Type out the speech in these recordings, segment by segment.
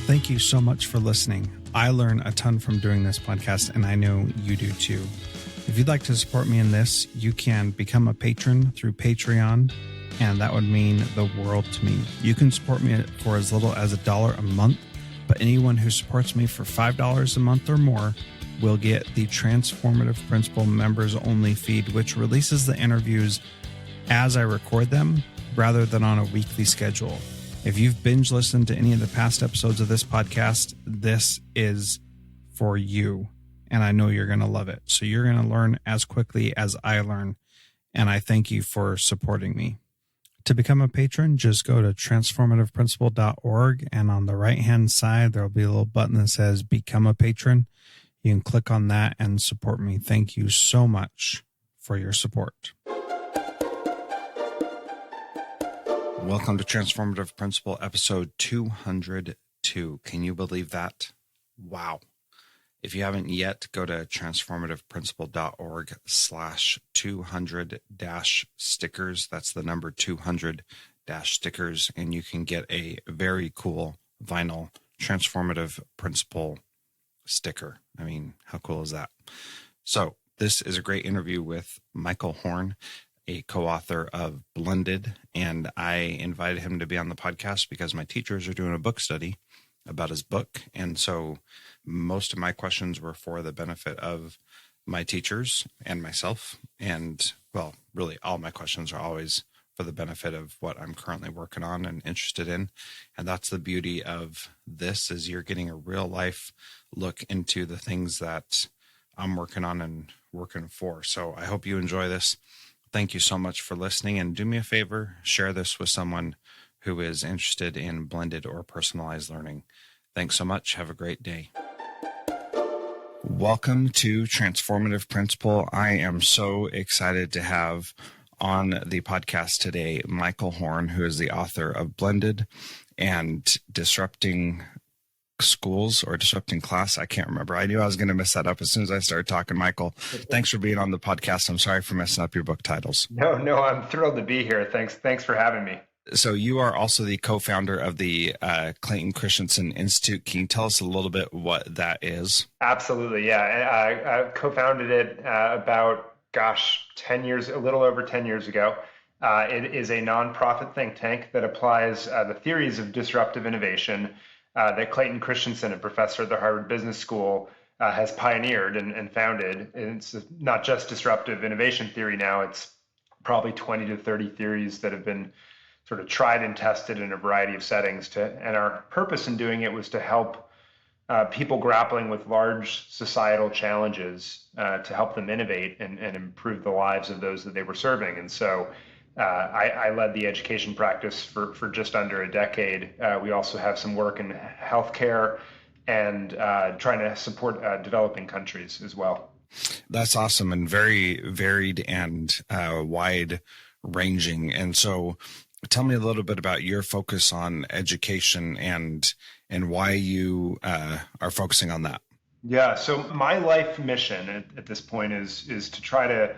Thank you so much for listening. I learn a ton from doing this podcast, and I know you do too. If you'd like to support me in this, you can become a patron through Patreon, and that would mean the world to me. You can support me for as little as $1 a month, but anyone who supports me for $5 a month or more will get the Transformative Principal members only feed, which releases the interviews as I record them rather than on a weekly schedule. If you've binge listened to any of the past episodes of this podcast, this is for you. And I know you're going to love it. So you're going to learn as quickly as I learn. And I thank you for supporting me. To become a patron, just go to transformativeprincipal.org. And on the right-hand side, there'll be a little button that says Become a Patron. You can click on that and support me. Thank you so much for your support. Welcome to Transformative Principal, episode 202. Can you believe that? Wow. If you haven't yet, go to transformativeprincipal.org/200-stickers. That's the number 200-stickers, and you can get a very cool vinyl Transformative Principal sticker. I mean, how cool is that? So this is a great interview with Michael Horn, a co-author of Blended, and I invited him to be on the podcast because my teachers are doing a book study about his book. And so most of my questions were for the benefit of my teachers and myself. And well, really all my questions are always for the benefit of what I'm currently working on and interested in. And that's the beauty of this, is you're getting a real life look into the things that I'm working on and working for. So I hope you enjoy this. Thank you so much for listening, and do me a favor, share this with someone who is interested in blended or personalized learning. Thanks so much. Have a great day. Welcome to Transformative Principal. I am so excited to have on the podcast today Michael Horn, who is the author of Blended and Disrupting Schools or Disrupting Class. I can't remember. I knew I was going to mess that up as soon as I started talking. Michael, thanks for being on the podcast. I'm sorry for messing up your book titles. No, I'm thrilled to be here. Thanks for having me. So you are also the co-founder of the Clayton Christensen Institute. Can you tell us a little bit what that is? Absolutely. Yeah. I co-founded it about, 10 years, a little over 10 years ago. It is a nonprofit think tank that applies the theories of disruptive innovation that Clayton Christensen, a professor at the Harvard Business School, has pioneered and founded. And it's not just disruptive innovation theory now, it's probably 20 to 30 theories that have been sort of tried and tested in a variety of settings. And our purpose in doing it was to help people grappling with large societal challenges to help them innovate and improve the lives of those that they were serving. And so I led the education practice for just under a decade. We also have some work in healthcare and trying to support developing countries as well. That's awesome and very varied and wide ranging. And so tell me a little bit about your focus on education and why you are focusing on that. Yeah, so my life mission at this point is to try to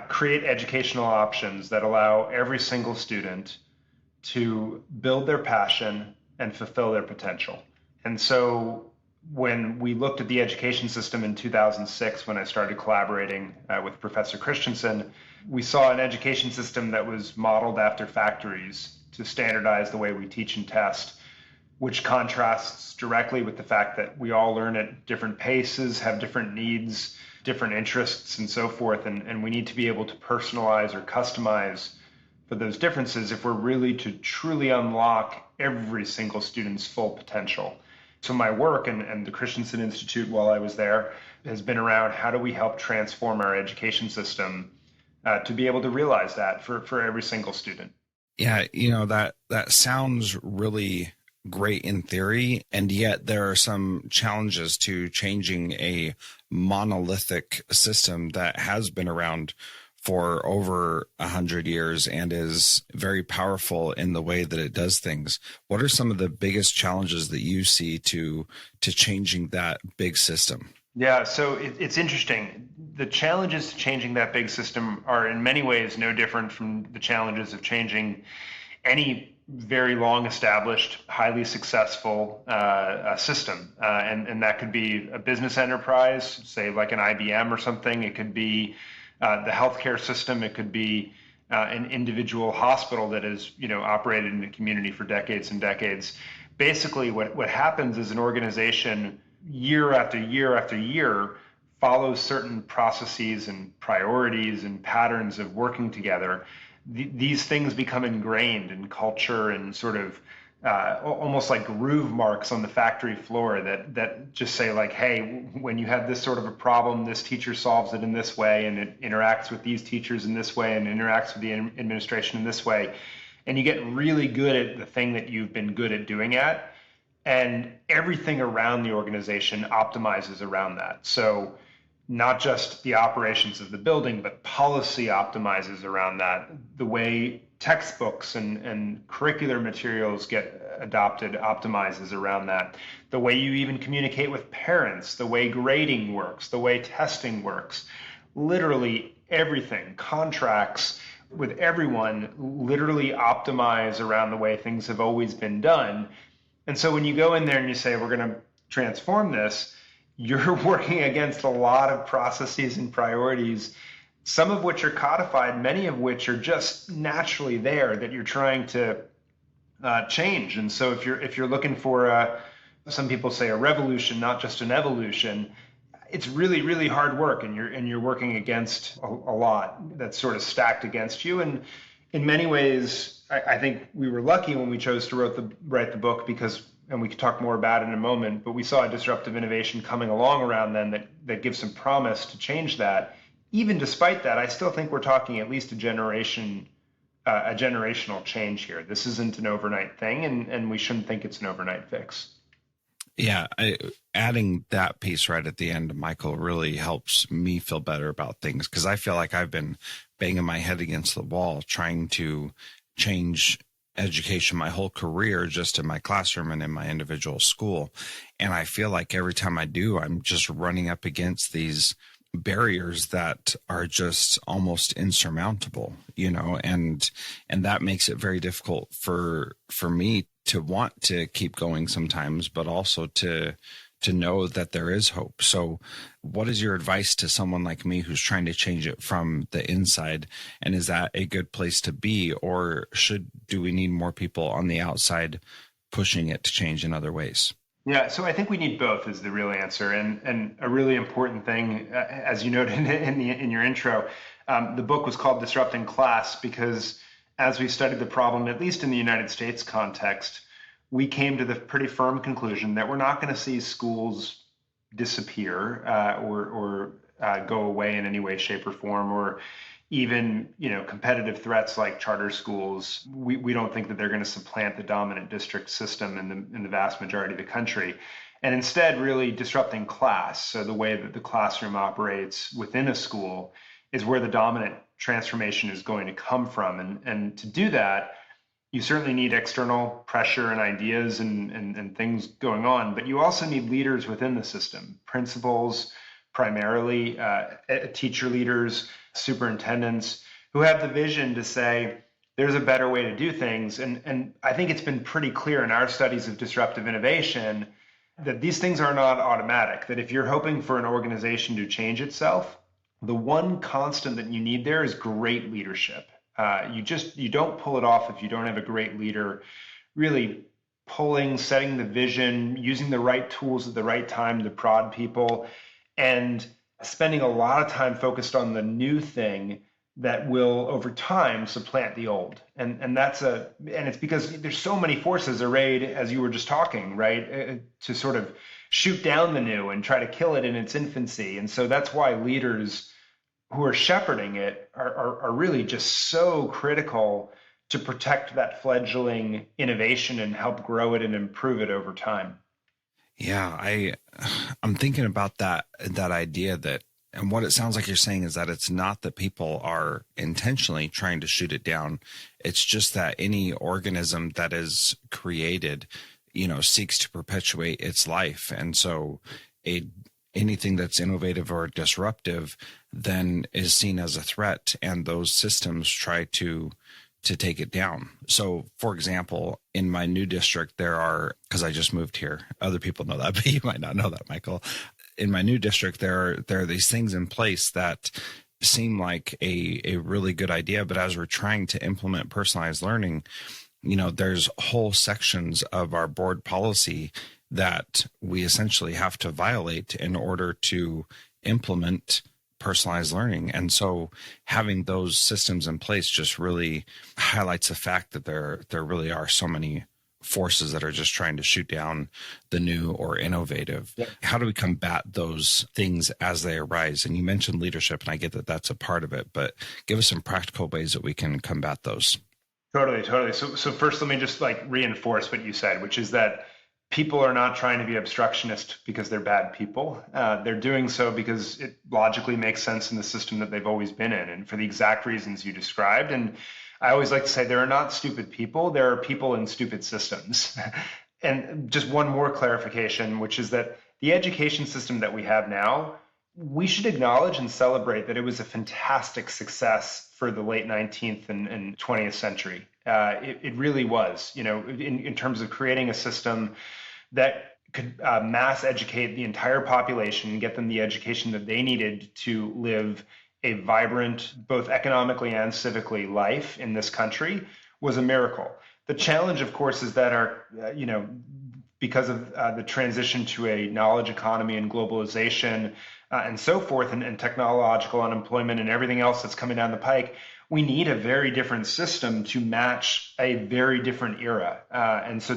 create educational options that allow every single student to build their passion and fulfill their potential. And so when we looked at the education system in 2006, when I started collaborating with Professor Christensen, we saw an education system that was modeled after factories to standardize the way we teach and test, which contrasts directly with the fact that we all learn at different paces, have different needs, different interests, and so forth. And we need to be able to personalize or customize for those differences if we're really to truly unlock every single student's full potential. So my work and the Christensen Institute while I was there has been around how do we help transform our education system to be able to realize that for every single student. Yeah, that sounds really great in theory, and yet there are some challenges to changing a monolithic system that has been around for over 100 years and is very powerful in the way that it does things. What are some of the biggest challenges that you see to changing that big system? Yeah, so it's interesting. The challenges to changing that big system are in many ways no different from the challenges of changing any very long established, highly successful system. And that could be a business enterprise, say like an IBM or something. It could be the healthcare system. It could be an individual hospital that has, operated in the community for decades and decades. Basically, what happens is an organization year after year after year follows certain processes and priorities and patterns of working together. These things become ingrained in culture and sort of almost like groove marks on the factory floor that just say like, hey, when you have this sort of a problem, this teacher solves it in this way, and it interacts with these teachers in this way, and interacts with the administration in this way. And you get really good at the thing that you've been good at doing at, and everything around the organization optimizes around that. So not just the operations of the building, but policy optimizes around that. The way textbooks and curricular materials get adopted optimizes around that. The way you even communicate with parents, the way grading works, the way testing works, literally everything, contracts with everyone literally optimize around the way things have always been done. And so when you go in there and you say, we're going to transform this, you're working against a lot of processes and priorities, some of which are codified, many of which are just naturally there that you're trying to change. And so if you're looking for some people say a revolution, not just an evolution, it's really, really hard work, and you're working against a lot that's sort of stacked against you. And in many ways, I think we were lucky when we chose to write the book because, and we could talk more about it in a moment, but we saw a disruptive innovation coming along around then that gives some promise to change that. Even despite that, I still think we're talking at least a generational change here. This isn't an overnight thing, and we shouldn't think it's an overnight fix. Yeah, adding that piece right at the end, Michael, really helps me feel better about things, because I feel like I've been banging my head against the wall trying to change education my whole career, just in my classroom and in my individual school. And I feel like every time I do, I'm just running up against these barriers that are just almost insurmountable, and that makes it very difficult for me to want to keep going sometimes, but also to know that there is hope. So what is your advice to someone like me who's trying to change it from the inside? And is that a good place to be, or do we need more people on the outside pushing it to change in other ways? Yeah, so I think we need both is the real answer. And a really important thing, as you noted in your intro, the book was called Disrupting Class because as we studied the problem, at least in the United States context, we came to the pretty firm conclusion that we're not going to see schools disappear or go away in any way, shape, or form, or even competitive threats like charter schools. We don't think that they're going to supplant the dominant district system in the vast majority of the country, and instead really disrupting class. So the way that the classroom operates within a school is where the dominant transformation is going to come from. And to do that, you certainly need external pressure and ideas and things going on, but you also need leaders within the system, principals, primarily teacher leaders, superintendents, who have the vision to say, there's a better way to do things. And I think it's been pretty clear in our studies of disruptive innovation that these things are not automatic, that if you're hoping for an organization to change itself, the one constant that you need there is great leadership. You don't pull it off if you don't have a great leader really setting the vision, using the right tools at the right time to prod people, and spending a lot of time focused on the new thing that will over time supplant the old. And it's because there's so many forces arrayed, as you were just talking, right, to sort of shoot down the new and try to kill it in its infancy. And so that's why leaders who are shepherding it are really just so critical to protect that fledgling innovation and help grow it and improve it over time. Yeah, I'm thinking about that idea that, and what it sounds like you're saying is that it's not that people are intentionally trying to shoot it down. It's just that any organism that is created, seeks to perpetuate its life. And so anything that's innovative or disruptive then is seen as a threat. And those systems try to to take it down. So, for example, in my new district, there are, because I just moved here, other people know that, but you might not know that, Michael. In my new district, there are these things in place that seem like a really good idea, but as we're trying to implement personalized learning, there's whole sections of our board policy that we essentially have to violate in order to implement personalized learning. And so having those systems in place just really highlights the fact that there really are so many forces that are just trying to shoot down the new or innovative. Yeah. How do we combat those things as they arise? And you mentioned leadership, and I get that that's a part of it, but give us some practical ways that we can combat those. Totally. So first, let me just reinforce what you said, which is that people are not trying to be obstructionist because they're bad people. They're doing so because it logically makes sense in the system that they've always been in, and for the exact reasons you described. And I always like to say there are not stupid people, there are people in stupid systems. And just one more clarification, which is that the education system that we have now, we should acknowledge and celebrate that it was a fantastic success for the late 19th and 20th century. It really was, in terms of creating a system that could mass educate the entire population and get them the education that they needed to live a vibrant, both economically and civically, life in this country was a miracle. The challenge, of course, is that because of the transition to a knowledge economy and globalization and so forth, and technological unemployment and everything else that's coming down the pike, we need a very different system to match a very different era. And so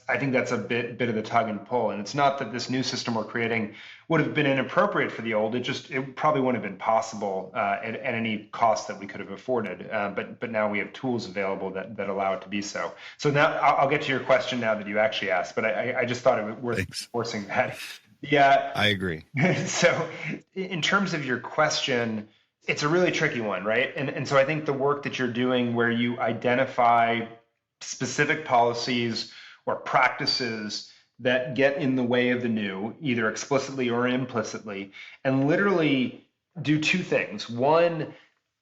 I think that's a bit of the tug and pull. And it's not that this new system we're creating would have been inappropriate for the old. It probably wouldn't have been possible at any cost that we could have afforded. But now we have tools available that allow it to be so. So now I'll get to your question now that you actually asked, but I just thought it was worth forcing that. Yeah, I agree. So in terms of your question, it's a really tricky one, right? And so I think the work that you're doing where you identify specific policies or practices that get in the way of the new, either explicitly or implicitly, and literally do two things. One,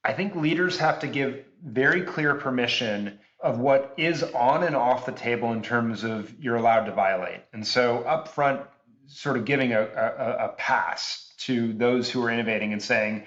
I think leaders have to give very clear permission of what is on and off the table in terms of you're allowed to violate. And so upfront, sort of giving a pass to those who are innovating and saying,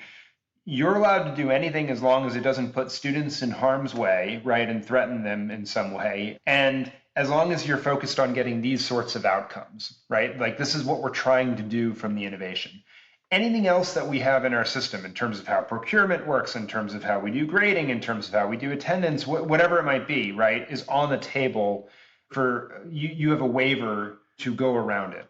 you're allowed to do anything as long as it doesn't put students in harm's way, right, and threaten them in some way. And as long as you're focused on getting these sorts of outcomes, right? Like this is what we're trying to do from the innovation. Anything else that we have in our system in terms of how procurement works, in terms of how we do grading, in terms of how we do attendance, whatever it might be, right, is on the table for you have a waiver to go around it.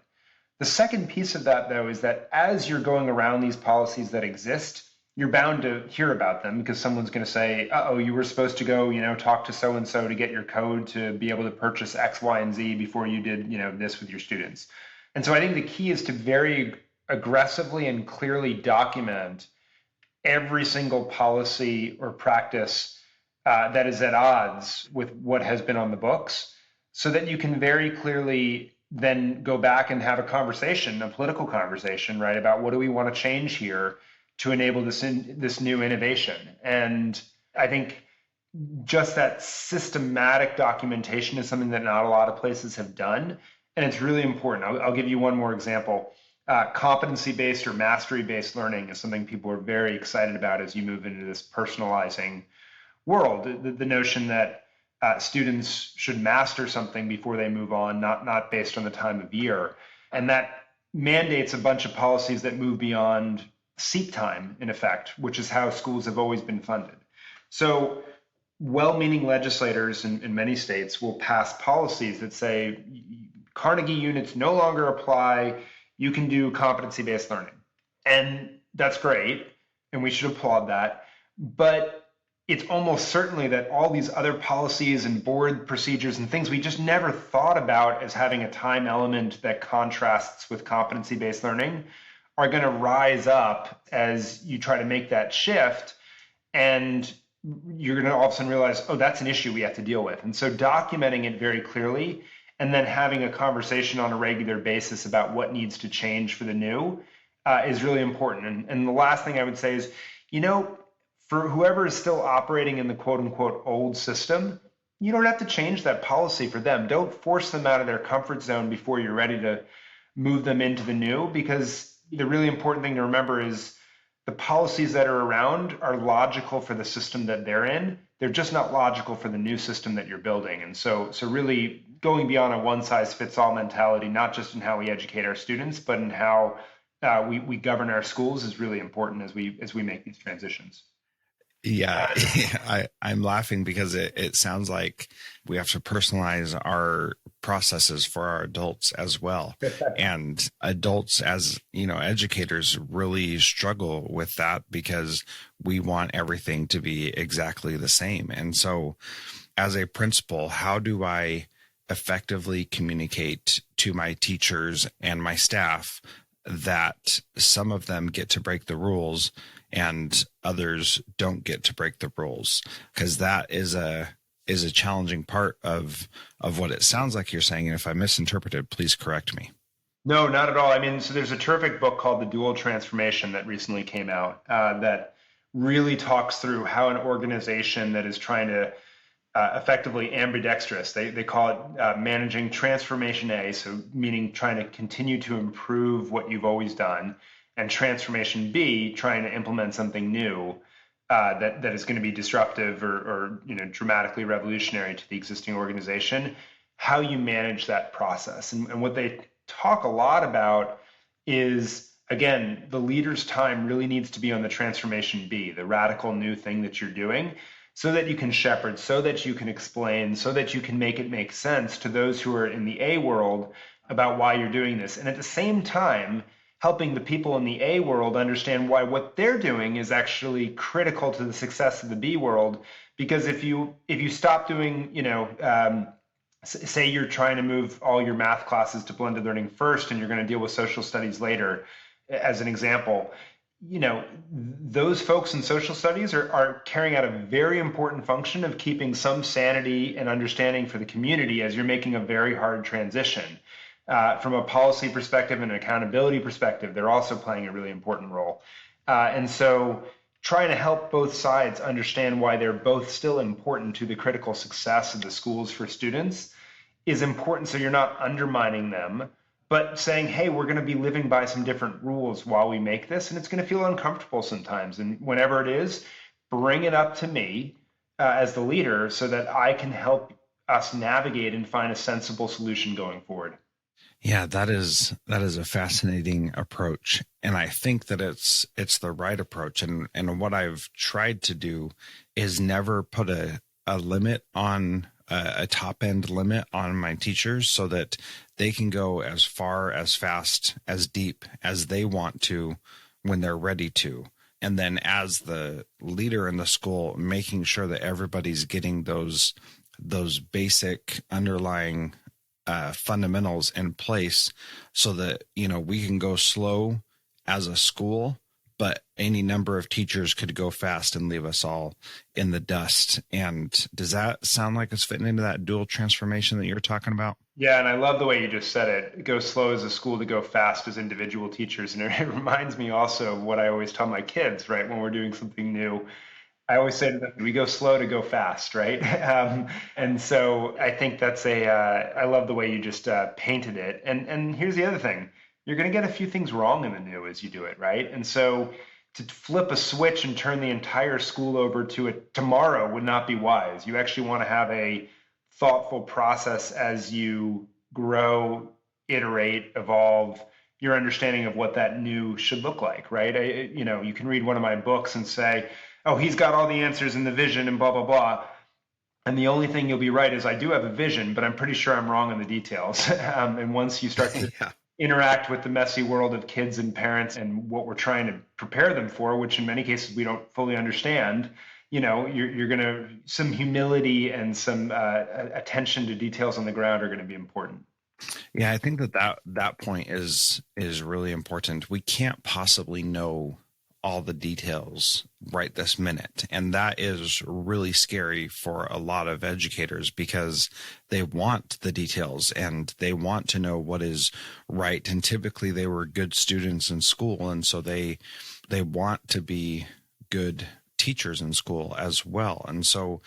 The second piece of that, though, is that as you're going around these policies that exist, you're bound to hear about them because someone's going to say, you were supposed to go, talk to so-and-so to get your code to be able to purchase X, Y, and Z before you did, this with your students. And so I think the key is to very aggressively and clearly document every single policy or practice that is at odds with what has been on the books so that you can very clearly then go back and have a conversation, a political conversation, right, about what do we want to change here to enable this new innovation. And I think just that systematic documentation is something that not a lot of places have done, and it's really important. I'll give you one more example. Competency-based or mastery-based learning is something people are very excited about as you move into this personalizing world. The notion that students should master something before they move on, not based on the time of year. And that mandates a bunch of policies that move beyond seat time, in effect, which is how schools have always been funded. So well-meaning legislators in many states will pass policies that say Carnegie units no longer apply, you can do competency-based learning. And that's great, and we should applaud that. But it's almost certainly that all these other policies and board procedures and things we just never thought about as having a time element that contrasts with competency-based learning are going to rise up as you try to make that shift. And you're going to all of a sudden realize, that's an issue we have to deal with. And so documenting it very clearly and then having a conversation on a regular basis about what needs to change for the new is really important. And the last thing I would say is, for whoever is still operating in the quote unquote old system, you don't have to change that policy for them. Don't force them out of their comfort zone before you're ready to move them into the new, because the really important thing to remember is the policies that are around are logical for the system that they're in. They're just not logical for the new system that you're building. And so really going beyond a one size fits all mentality, not just in how we educate our students, but in how we govern our schools, is really important as we make these transitions. Yeah, I'm laughing because it sounds like we have to personalize our processes for our adults as well. And adults, as you know, educators really struggle with that because we want everything to be exactly the same. And so as a principal, how do I effectively communicate to my teachers and my staff that some of them get to break the rules and others don't get to break the rules? Because that is a challenging part of what it sounds like you're saying. And if I misinterpreted, please correct me. No, not at all. I mean, so there's a terrific book called The Dual Transformation that recently came out that really talks through how an organization that is trying to effectively ambidextrous, they call it managing transformation A, so meaning trying to continue to improve what you've always done, and transformation B, trying to implement something new that is going to be disruptive or dramatically revolutionary to the existing organization. How you manage that process, and what they talk a lot about is, again, the leader's time really needs to be on the transformation B, the radical new thing that you're doing, so that you can shepherd, so that you can explain, so that you can make it make sense to those who are in the A world about why you're doing this. And at the same time, helping the people in the A world understand why what they're doing is actually critical to the success of the B world. Because if you stop doing, say you're trying to move all your math classes to blended learning first, and you're going to deal with social studies later, as an example, those folks in social studies are carrying out a very important function of keeping some sanity and understanding for the community as you're making a very hard transition. From a policy perspective and an accountability perspective, they're also playing a really important role. And so trying to help both sides understand why they're both still important to the critical success of the schools for students is important, so you're not undermining them, but saying, hey, we're going to be living by some different rules while we make this, and it's going to feel uncomfortable sometimes. And whenever it is, bring it up to me as the leader so that I can help us navigate and find a sensible solution going forward. Yeah, that is a fascinating approach. And I think that it's the right approach. And what I've tried to do is never put a limit on a top end limit on my teachers so that they can go as far, as fast, as deep as they want to when they're ready to. And then as the leader in the school, making sure that everybody's getting those basic underlying fundamentals in place so that, we can go slow as a school, but any number of teachers could go fast and leave us all in the dust. And does that sound like it's fitting into that dual transformation that you're talking about? Yeah, and I love the way you just said it. Go slow as a school to go fast as individual teachers. And it reminds me also of what I always tell my kids, right? When we're doing something new, I always say to them, we go slow to go fast, right? And so I think that's I love the way you just painted it. And here's the other thing. You're going to get a few things wrong in the new as you do it, right? And so to flip a switch and turn the entire school over to it tomorrow would not be wise. You actually want to have a thoughtful process as you grow, iterate, evolve your understanding of what that new should look like, right? You can read one of my books and say, oh, he's got all the answers in the vision and blah, blah, blah. And the only thing you'll be right is I do have a vision, but I'm pretty sure I'm wrong on the details. And once you start to interact with the messy world of kids and parents and what we're trying to prepare them for, which in many cases we don't fully understand, you're going to, some humility and some attention to details on the ground are going to be important. Yeah, I think that point is really important. We can't possibly know all the details right this minute. And that is really scary for a lot of educators because they want the details and they want to know what is right. And typically they were good students in school. And so they want to be good teachers in school as well. And so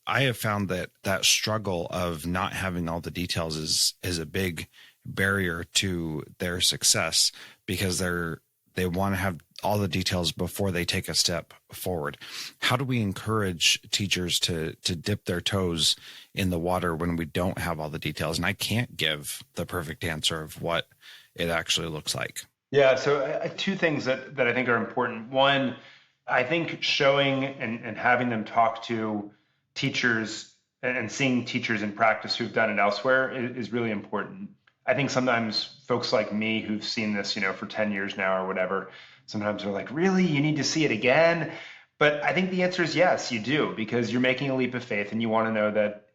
I have found that struggle of not having all the details is a big barrier to their success, because they want to have all the details before they take a step forward. How do we encourage teachers to dip their toes in the water when we don't have all the details? And I can't give the perfect answer of what it actually looks like. Yeah, so two things that I think are important. One, I think showing and having them talk to teachers and seeing teachers in practice who've done it elsewhere is really important. I think sometimes folks like me who've seen this, for 10 years now or whatever, sometimes are like, really, you need to see it again? But I think the answer is yes, you do, because you're making a leap of faith and you want to know that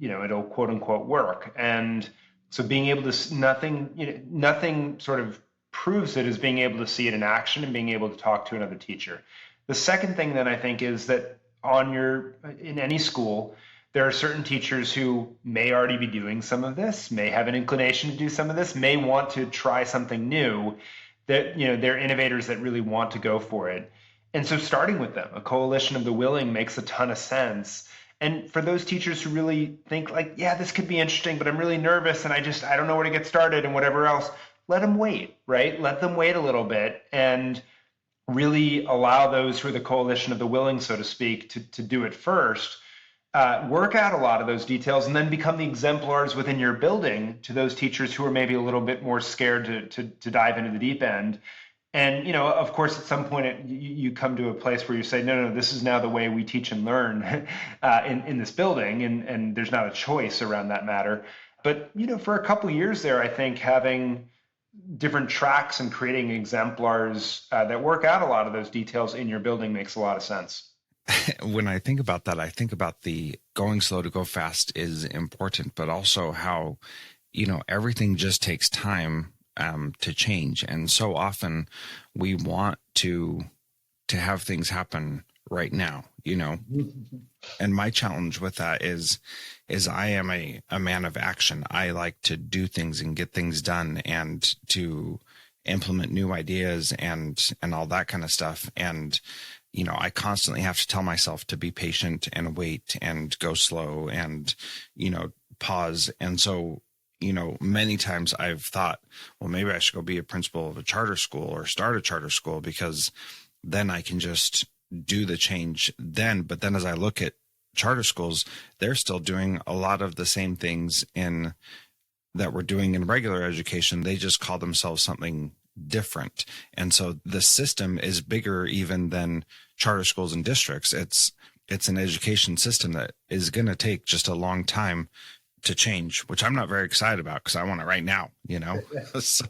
it'll quote unquote work. And so being able to, nothing sort of proves it as being able to see it in action and being able to talk to another teacher. The second thing then I think is that in any school, there are certain teachers who may already be doing some of this, may have an inclination to do some of this, may want to try something new, that, they're innovators that really want to go for it. And so starting with them, a coalition of the willing makes a ton of sense. And for those teachers who really think like, yeah, this could be interesting, but I'm really nervous and I don't know where to get started and whatever else, let them wait, right? Let them wait a little bit and really allow those who are the coalition of the willing, so to speak, to do it first. Work out a lot of those details and then become the exemplars within your building to those teachers who are maybe a little bit more scared to dive into the deep end. And, of course, at some point you come to a place where you say, no, this is now the way we teach and learn in this building. And there's not a choice around that matter. But, for a couple of years there, I think having different tracks and creating exemplars that work out a lot of those details in your building makes a lot of sense. When I think about that, I think about the going slow to go fast is important, but also how, everything just takes time to change. And so often we want to have things happen right now, and my challenge with that is I am a man of action. I like to do things and get things done and to implement new ideas and all that kind of stuff. And I constantly have to tell myself to be patient and wait and go slow and, pause. And so, many times I've thought, well, maybe I should go be a principal of a charter school or start a charter school, because then I can just do the change then. But then as I look at charter schools, they're still doing a lot of the same things that we're doing in regular education. They just call themselves something different. And so the system is bigger even than charter schools and districts. It's an education system that is going to take just a long time to change, which I'm not very excited about because I want it right now, so.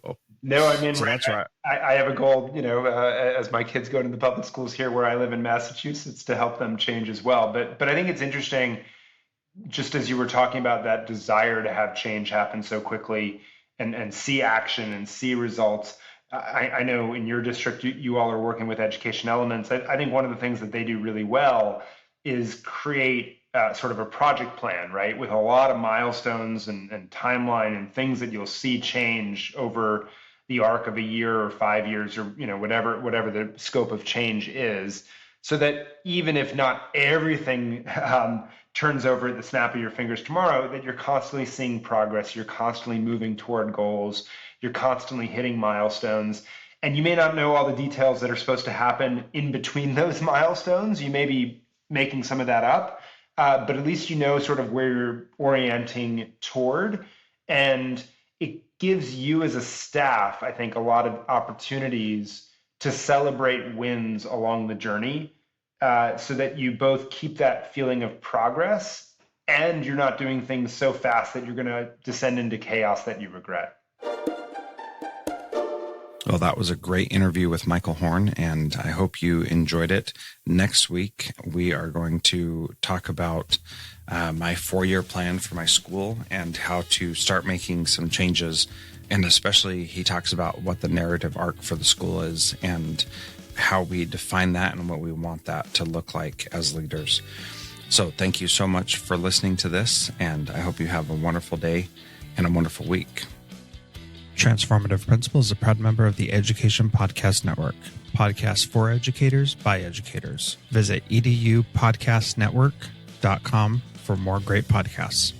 No, I mean, so that's right. I have a goal, as my kids go to the public schools here where I live in Massachusetts, to help them change as well. But I think it's interesting, just as you were talking about that desire to have change happen so quickly and see action and see results. I know in your district, you all are working with Education Elements. I think one of the things that they do really well is create sort of a project plan, right? With a lot of milestones and timeline and things that you'll see change over the arc of a year or 5 years or, whatever the scope of change is, so that even if not everything turns over at the snap of your fingers tomorrow, that you're constantly seeing progress, you're constantly moving toward goals, you're constantly hitting milestones. And you may not know all the details that are supposed to happen in between those milestones. You may be making some of that up, but at least you know sort of where you're orienting toward. And it gives you as a staff, I think, a lot of opportunities to celebrate wins along the journey, so that you both keep that feeling of progress and you're not doing things so fast that you're going to descend into chaos that you regret. Well, that was a great interview with Michael Horn, and I hope you enjoyed it. Next week, we are going to talk about my 4-year plan for my school and how to start making some changes. And especially, he talks about what the narrative arc for the school is and how we define that and what we want that to look like as leaders. So thank you so much for listening to this, and I hope you have a wonderful day and a wonderful week. Transformative Principal is a proud member of the Education Podcast Network. Podcasts for educators by educators. Visit edupodcastnetwork.com for more great podcasts.